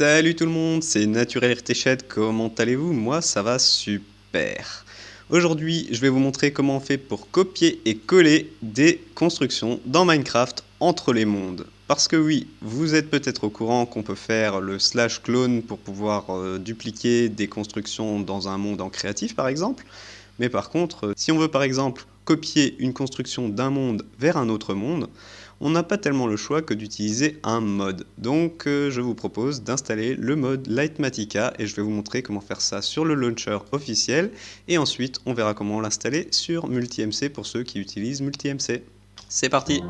Salut tout le monde, c'est Naturel RTChat, comment allez-vous? Moi ça va super. Aujourd'hui je vais vous montrer comment on fait pour copier et coller des constructions dans Minecraft entre les mondes. Parce que oui, vous êtes peut-être au courant qu'on peut faire le slash clone pour pouvoir dupliquer des constructions dans un monde en créatif par exemple. Mais par contre, si on veut par exemple copier une construction d'un monde vers un autre monde, on n'a pas tellement le choix que d'utiliser un mode. Donc je vous propose d'installer le mode Litematica et je vais vous montrer comment faire ça sur le launcher officiel et ensuite on verra comment l'installer sur MultiMC pour ceux qui utilisent MultiMC. C'est parti!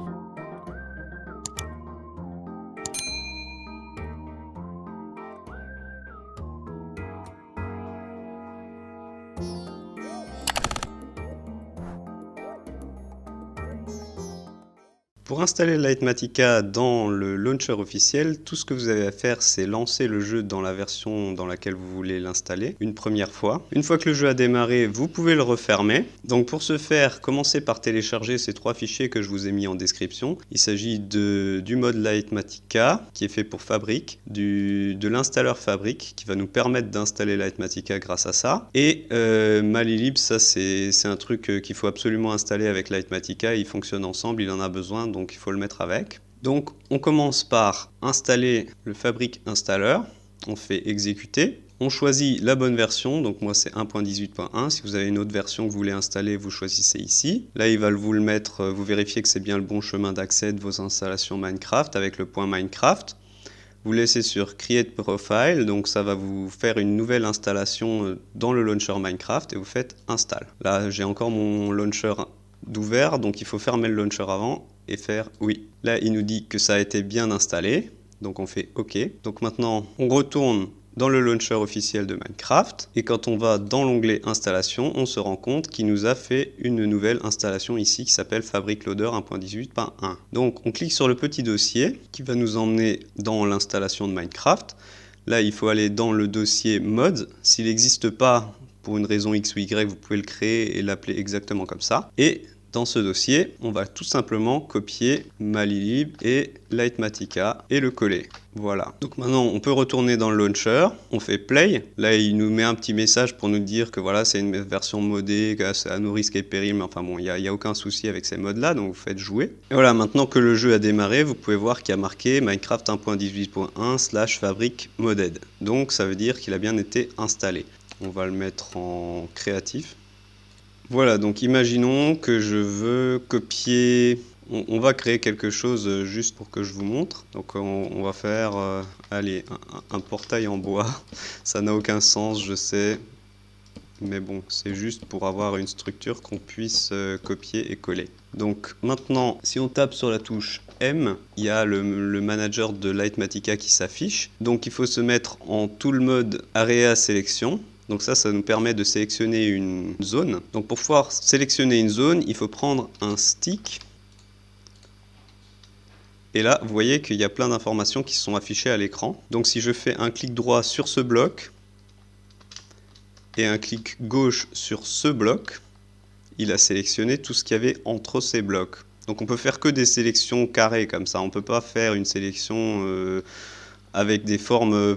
Pour installer Litematica dans le launcher officiel, tout ce que vous avez à faire, c'est lancer le jeu dans la version dans laquelle vous voulez l'installer une première fois. Une fois que le jeu a démarré, vous pouvez le refermer. Donc pour ce faire, commencez par télécharger ces trois fichiers que je vous ai mis en description. Il s'agit du mode Litematica qui est fait pour Fabric, de l'installeur Fabric qui va nous permettre d'installer Litematica grâce à ça. Et Malilib, ça c'est un truc qu'il faut absolument installer avec Litematica. Ils fonctionnent ensemble, il en a besoin. Donc il faut le mettre avec. Donc on commence par installer le Fabric Installer, on fait exécuter, on choisit la bonne version, donc moi c'est 1.18.1, si vous avez une autre version que vous voulez installer, vous choisissez ici. Là il va vous le mettre, vous vérifiez que c'est bien le bon chemin d'accès de vos installations Minecraft avec le point Minecraft. Vous laissez sur Create Profile, donc ça va vous faire une nouvelle installation dans le launcher Minecraft et vous faites Install. Là j'ai encore mon launcher d'ouvert, donc il faut fermer le launcher avant et faire oui. Là il nous dit que ça a été bien installé, donc on fait OK. Donc maintenant on retourne dans le launcher officiel de Minecraft et quand on va dans l'onglet installation, on se rend compte qu'il nous a fait une nouvelle installation ici qui s'appelle Fabric Loader 1.18.1. Donc on clique sur le petit dossier qui va nous emmener dans l'installation de Minecraft. Là il faut aller dans le dossier Mods. S'il n'existe pas pour une raison X ou Y, vous pouvez le créer et l'appeler exactement comme ça. Et dans ce dossier, on va tout simplement copier Malilib et Litematica et le coller. Voilà. Donc maintenant, on peut retourner dans le launcher, on fait play. Là, il nous met un petit message pour nous dire que voilà, c'est une version modée, que c'est à nos risques et périls, mais enfin bon, il n'y a aucun souci avec ces modes-là, donc vous faites jouer. Et voilà, maintenant que le jeu a démarré, vous pouvez voir qu'il y a marqué Minecraft 1.18.1 / Fabric Modded. Donc ça veut dire qu'il a bien été installé. On va le mettre en créatif. Voilà, donc imaginons que je veux copier, on va créer quelque chose juste pour que je vous montre. Donc on va faire, allez, un portail en bois. Ça n'a aucun sens, je sais, mais bon, c'est juste pour avoir une structure qu'on puisse copier et coller. Donc maintenant, si on tape sur la touche M, il y a le manager de Litematica qui s'affiche. Donc il faut se mettre en tool mode Area Sélection. Donc ça nous permet de sélectionner une zone. Donc pour pouvoir sélectionner une zone, il faut prendre un stick. Et là, vous voyez qu'il y a plein d'informations qui sont affichées à l'écran. Donc si je fais un clic droit sur ce bloc et un clic gauche sur ce bloc, il a sélectionné tout ce qu'il y avait entre ces blocs. Donc on peut faire que des sélections carrées comme ça. On ne peut pas faire une sélection avec des formes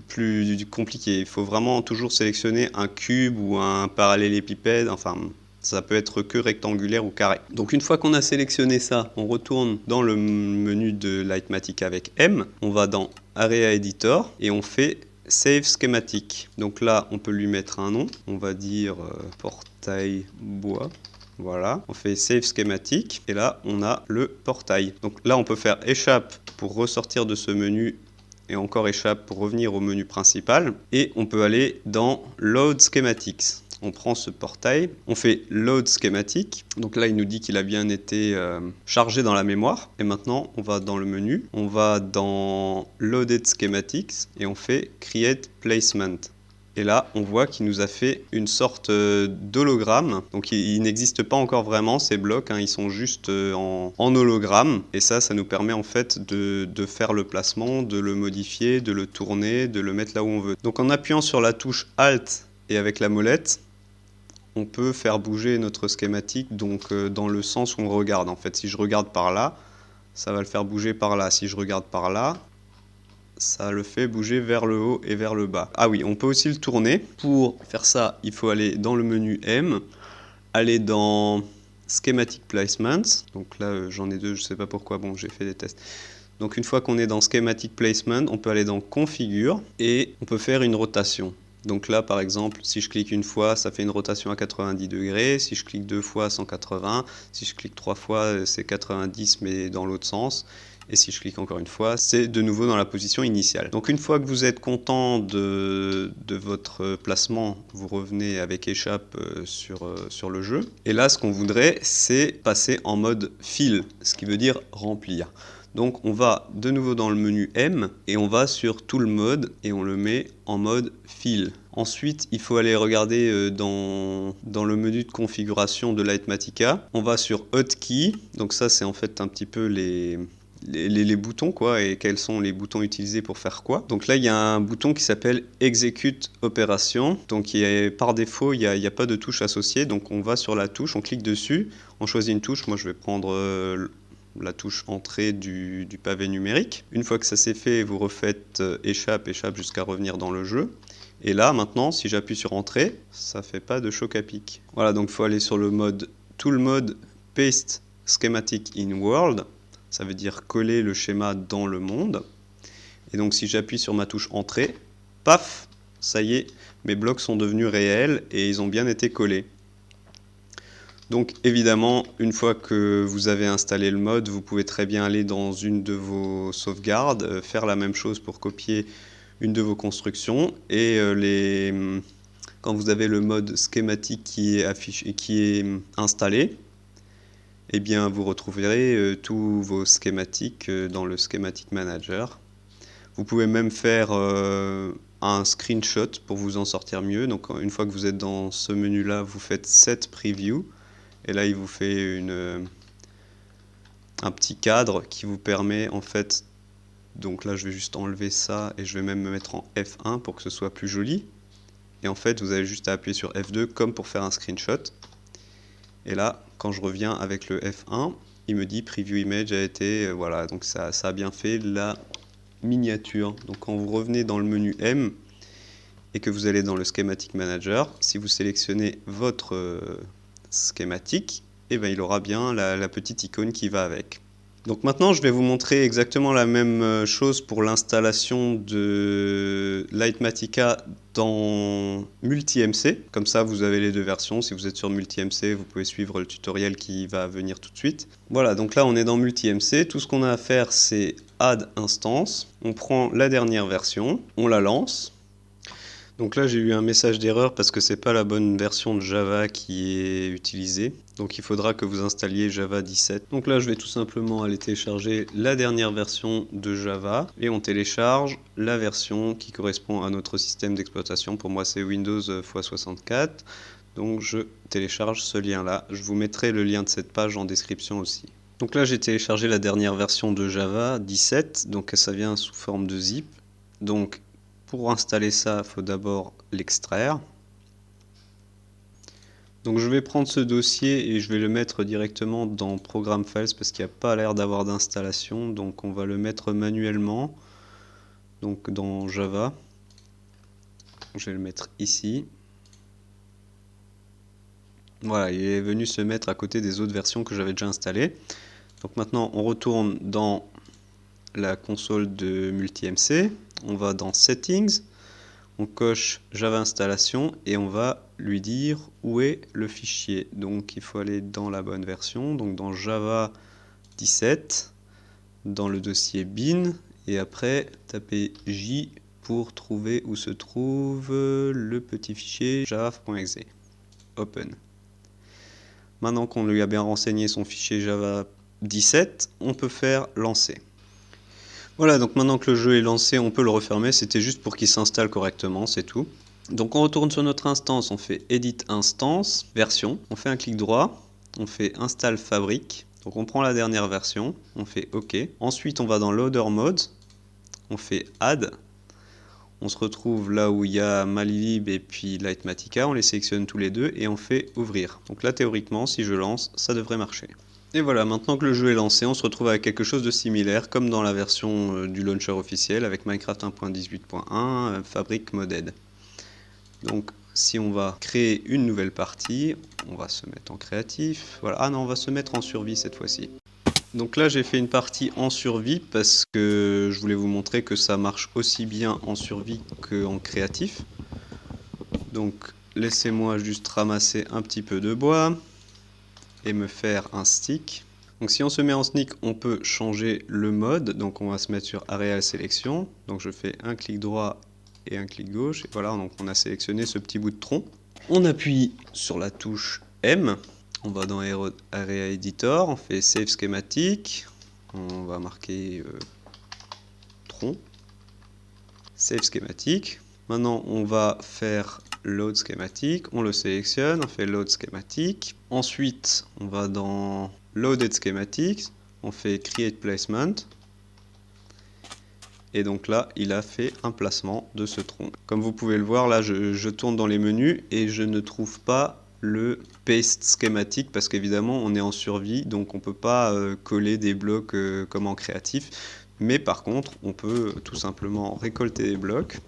plus compliquées. Il faut vraiment toujours sélectionner un cube ou un parallélépipède, enfin ça peut être que rectangulaire ou carré. Donc une fois qu'on a sélectionné ça, on retourne dans le menu de Litematica avec M, on va dans Area Editor et on fait Save Schematic. Donc là on peut lui mettre un nom, on va dire portail bois. Voilà, on fait Save Schematic et là on a le portail. Donc là on peut faire échappe pour ressortir de ce menu et encore échappe pour revenir au menu principal. Et on peut aller dans Load Schematics. On prend ce portail, on fait Load Schematic. Donc là, il nous dit qu'il a bien été chargé dans la mémoire. Et maintenant, on va dans le menu, on va dans Loaded Schematics et on fait Create Placement. Et là, on voit qu'il nous a fait une sorte d'hologramme. Donc il n'existe pas encore vraiment ces blocs, hein, ils sont juste en hologramme. Et ça nous permet en fait de faire le placement, de le modifier, de le tourner, de le mettre là où on veut. Donc en appuyant sur la touche Alt et avec la molette, on peut faire bouger notre schématique donc, dans le sens où on regarde. En fait, si je regarde par là, ça va le faire bouger par là. Si je regarde par là, ça le fait bouger vers le haut et vers le bas. Ah oui, on peut aussi le tourner. Pour faire ça, il faut aller dans le menu M, aller dans Schematic Placements. Donc là, j'en ai deux, je ne sais pas pourquoi, bon, j'ai fait des tests. Donc une fois qu'on est dans Schematic Placement, on peut aller dans Configure et on peut faire une rotation. Donc là, par exemple, si je clique une fois, ça fait une rotation à 90 degrés. Si je clique deux fois, 180. Si je clique trois fois, c'est 90, mais dans l'autre sens. Et si je clique encore une fois, c'est de nouveau dans la position initiale. Donc une fois que vous êtes content de votre placement, vous revenez avec échappe sur le jeu. Et là, ce qu'on voudrait, c'est passer en mode fill, ce qui veut dire remplir. Donc on va de nouveau dans le menu M et on va sur tout le mode et on le met en mode fill. Ensuite, il faut aller regarder dans le menu de configuration de Litematica. On va sur Hotkey. Donc ça, c'est en fait un petit peu les boutons, quoi, et quels sont les boutons utilisés pour faire quoi. Donc là, il y a un bouton qui s'appelle Execute Opération. Donc par défaut, il n'y a pas de touche associée. Donc on va sur la touche, on clique dessus, on choisit une touche. Moi, je vais prendre la touche entrée du pavé numérique. Une fois que ça c'est fait, vous refaites échappe jusqu'à revenir dans le jeu. Et là, maintenant, si j'appuie sur entrée, ça fait pas de choc à pic. Voilà, donc il faut aller sur le mode, tout le mode Paste Schematic in World. Ça veut dire coller le schéma dans le monde. Et donc si j'appuie sur ma touche entrée, paf, ça y est, mes blocs sont devenus réels et ils ont bien été collés. Donc évidemment, une fois que vous avez installé le mode, vous pouvez très bien aller dans une de vos sauvegardes, faire la même chose pour copier une de vos constructions et quand vous avez le mode schématique qui est affiché, qui est installé, eh bien vous retrouverez tous vos schématiques dans le Schematic Manager. Vous pouvez même faire un screenshot pour vous en sortir mieux. Donc une fois que vous êtes dans ce menu-là, vous faites Set Preview. Et là, il vous fait un petit cadre qui vous permet en fait, donc là je vais juste enlever ça et je vais même me mettre en F1 pour que ce soit plus joli. Et en fait, vous avez juste à appuyer sur F2 comme pour faire un screenshot. Et là, quand je reviens avec le F1, il me dit Preview Image a été, voilà, donc ça a bien fait la miniature. Donc quand vous revenez dans le menu M et que vous allez dans le Schematic Manager, si vous sélectionnez votre schématique, et bien il aura bien la petite icône qui va avec. Donc maintenant je vais vous montrer exactement la même chose pour l'installation de Litematica dans MultiMC. Comme ça vous avez les deux versions. Si vous êtes sur MultiMC, vous pouvez suivre le tutoriel qui va venir tout de suite. Voilà, donc là on est dans MultiMC. Tout ce qu'on a à faire, c'est Add Instance. On prend la dernière version, on la lance. Donc là j'ai eu un message d'erreur parce que c'est pas la bonne version de Java qui est utilisée. Donc il faudra que vous installiez Java 17. Donc là je vais tout simplement aller télécharger la dernière version de Java et on télécharge la version qui correspond à notre système d'exploitation. Pour moi c'est Windows x64. Donc je télécharge ce lien là. Je vous mettrai le lien de cette page en description aussi. Donc là j'ai téléchargé la dernière version de Java 17. Donc ça vient sous forme de zip. Donc pour installer ça, il faut d'abord l'extraire. Donc je vais prendre ce dossier et je vais le mettre directement dans Program Files parce qu'il n'y a pas l'air d'avoir d'installation. Donc on va le mettre manuellement, donc dans Java. Je vais le mettre ici. Voilà, il est venu se mettre à côté des autres versions que j'avais déjà installées. Donc maintenant on retourne dans la console de MultiMC. On va dans Settings, on coche Java installation et on va lui dire où est le fichier. Donc il faut aller dans la bonne version, donc dans Java 17, dans le dossier bin et après taper J pour trouver où se trouve le petit fichier java.exe. Open. Maintenant qu'on lui a bien renseigné son fichier Java 17, on peut faire lancer. Voilà, donc maintenant que le jeu est lancé, on peut le refermer. C'était juste pour qu'il s'installe correctement, c'est tout. Donc on retourne sur notre instance, on fait Edit Instance, Version. On fait un clic droit, on fait Install Fabric. Donc on prend la dernière version, on fait OK. Ensuite on va dans Loader Mode, on fait Add. On se retrouve là où il y a Malilib et puis Litematica. On les sélectionne tous les deux et on fait Ouvrir. Donc là théoriquement, si je lance, ça devrait marcher. Et voilà, maintenant que le jeu est lancé, on se retrouve avec quelque chose de similaire, comme dans la version du launcher officiel avec Minecraft 1.18.1, Fabric Modded. Donc, si on va créer une nouvelle partie, on va se mettre en créatif. Voilà. Ah non, on va se mettre en survie cette fois-ci. Donc là, j'ai fait une partie en survie parce que je voulais vous montrer que ça marche aussi bien en survie qu'en créatif. Donc, laissez-moi juste ramasser un petit peu de bois et me faire un stick. Donc si on se met en sneak, on peut changer le mode. Donc on va se mettre sur Areal Sélection. Donc je fais un clic droit et un clic gauche. Et voilà, donc on a sélectionné ce petit bout de tronc. On appuie sur la touche M. On va dans Area Editor. On fait Save Schematic. On va marquer tronc. Save Schematic. Maintenant on va faire Load Schematic. On le sélectionne. On fait Load Schematic. Ensuite on va dans Loaded Schematics, on fait Create Placement, et donc là, il a fait un placement de ce tronc. Comme vous pouvez le voir, là, je tourne dans les menus et je ne trouve pas le Paste Schematic parce qu'évidemment, on est en survie, donc on ne peut pas coller des blocs comme en créatif. Mais par contre, on peut tout simplement récolter des blocs.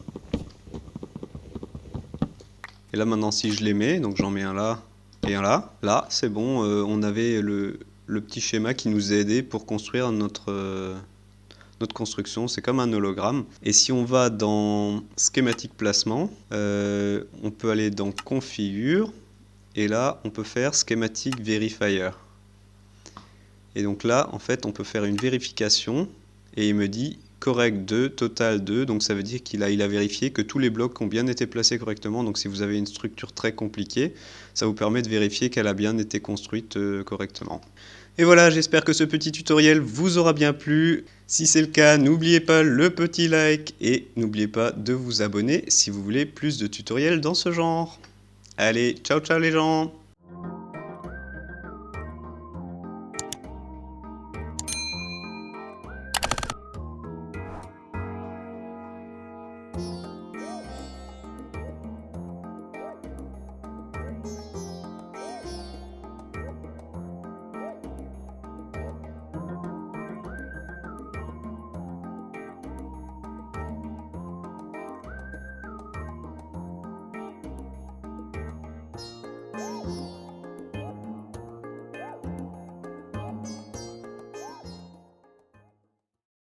Et là, maintenant, si je les mets, donc j'en mets un là et un là, là, c'est bon, on avait le petit schéma qui nous a aidé pour construire notre construction. C'est comme un hologramme. Et si on va dans Schématique Placement, on peut aller dans Configure, et là, on peut faire Schematic Verifier. Et donc là, en fait, on peut faire une vérification, et il me dit correct 2, total 2, donc ça veut dire qu'il a vérifié que tous les blocs ont bien été placés correctement. Donc si vous avez une structure très compliquée, ça vous permet de vérifier qu'elle a bien été construite correctement. Et voilà, j'espère que ce petit tutoriel vous aura bien plu. Si c'est le cas, n'oubliez pas le petit like et n'oubliez pas de vous abonner si vous voulez plus de tutoriels dans ce genre. Allez, ciao ciao les gens!